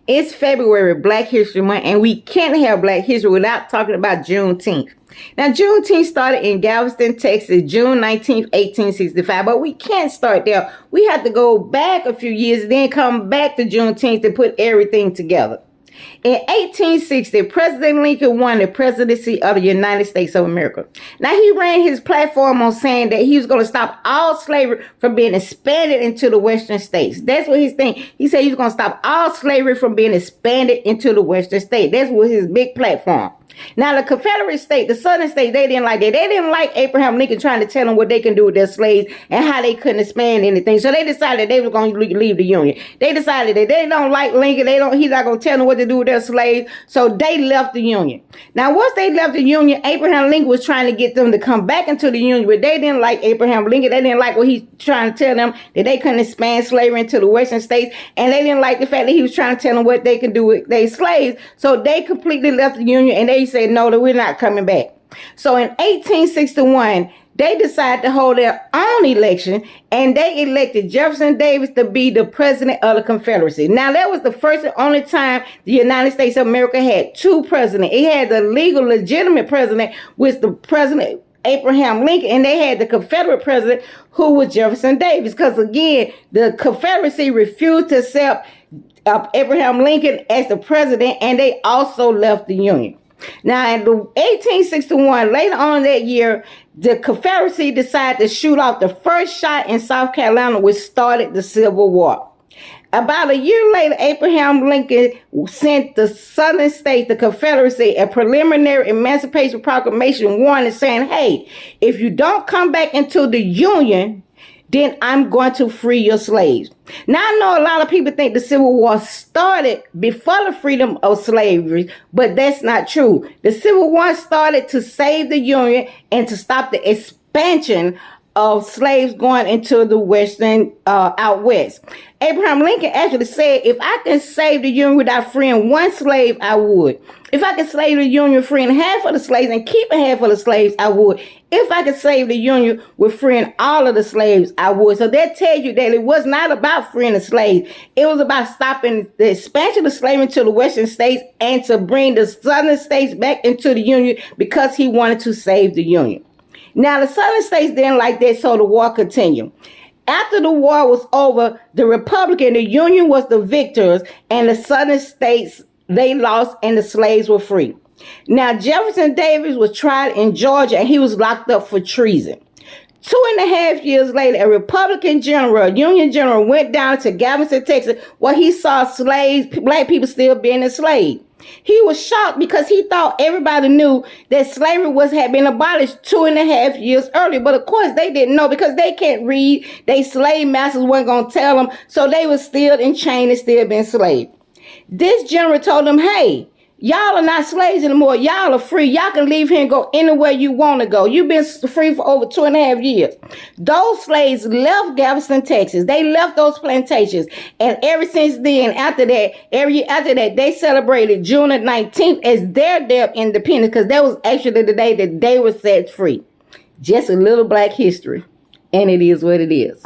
It's February, Black History Month, and we can't have Black History without talking about Juneteenth. Now, Juneteenth started in Galveston, Texas, June 19th, 1865, but we can't start there. We have to go back a few years, then come back to Juneteenth to put everything together. In 1860, President Lincoln won the presidency of the United States of America. Now, he ran his platform on saying that he was going to stop all slavery from being expanded into the western states. That's what his thing. He said he was going to stop all slavery from being expanded into the western state. That's what his big platform. Now, the Confederate state, the southern state, they didn't like that. They didn't like Abraham Lincoln trying to tell them what they can do with their slaves and how they couldn't expand anything. So they decided they were going to leave the Union. They decided that they don't like Lincoln. He's not going to tell them what to do with their slaves. So they left the Union. Now, once they left the Union, Abraham Lincoln was trying to get them to come back into the Union, but they didn't like Abraham Lincoln. They didn't like what he's trying to tell them, that they couldn't expand slavery into the western states. And they didn't like the fact that he was trying to tell them what they could do with their slaves. So they completely left the Union, and they said, no, that we're not coming back. So in 1861, they decided to hold their own election, and they elected Jefferson Davis to be the president of the Confederacy. Now, that was the first and only time the United States of America had two presidents. It had the legal, legitimate president, which the president Abraham Lincoln, and they had the Confederate president, who was Jefferson Davis. Because again, the Confederacy refused to accept Abraham Lincoln as the president, and they also left the Union. Now, in 1861, later on that year, the Confederacy decided to shoot off the first shot in South Carolina, which started the Civil War. About a year later, Abraham Lincoln sent the southern states, the Confederacy, a preliminary Emancipation Proclamation warning saying, hey, if you don't come back into the Union, then I'm going to free your slaves. Now, I know a lot of people think the Civil War started before the freedom of slavery, but that's not true. The Civil War started to save the Union and to stop the expansion of slaves going into the western, out west. Abraham Lincoln actually said, if I can save the Union without freeing one slave, I would. If I could save the Union freeing half of the slaves and keeping half of the slaves, I would. If I could save the Union with freeing all of the slaves, I would. So that tells you that it was not about freeing the slaves. It was about stopping the expansion of slavery into the western states and to bring the southern states back into the Union because he wanted to save the Union. Now, the southern states didn't like that, so the war continued. After the war was over, the Republican, the Union was the victors, and the southern states, they lost, and the slaves were free. Now, Jefferson Davis was tried in Georgia, and he was locked up for treason. 2.5 years later, a Republican general, a Union general, went down to Galveston, Texas, where he saw slaves, black people still being enslaved. He was shocked because he thought everybody knew that slavery had been abolished 2.5 years earlier. But of course, they didn't know because they can't read. They slave masters weren't going to tell them. So they were still in chains and still been enslaved. This general told them, hey, y'all are not slaves anymore. Y'all are free. Y'all can leave here and go anywhere you want to go. You've been free for over 2.5 years. Those slaves left Galveston, Texas. They left those plantations. And ever since then, every year after that, they celebrated June 19th as their day of independence because that was actually the day that they were set free. Just a little Black history. And it is what it is.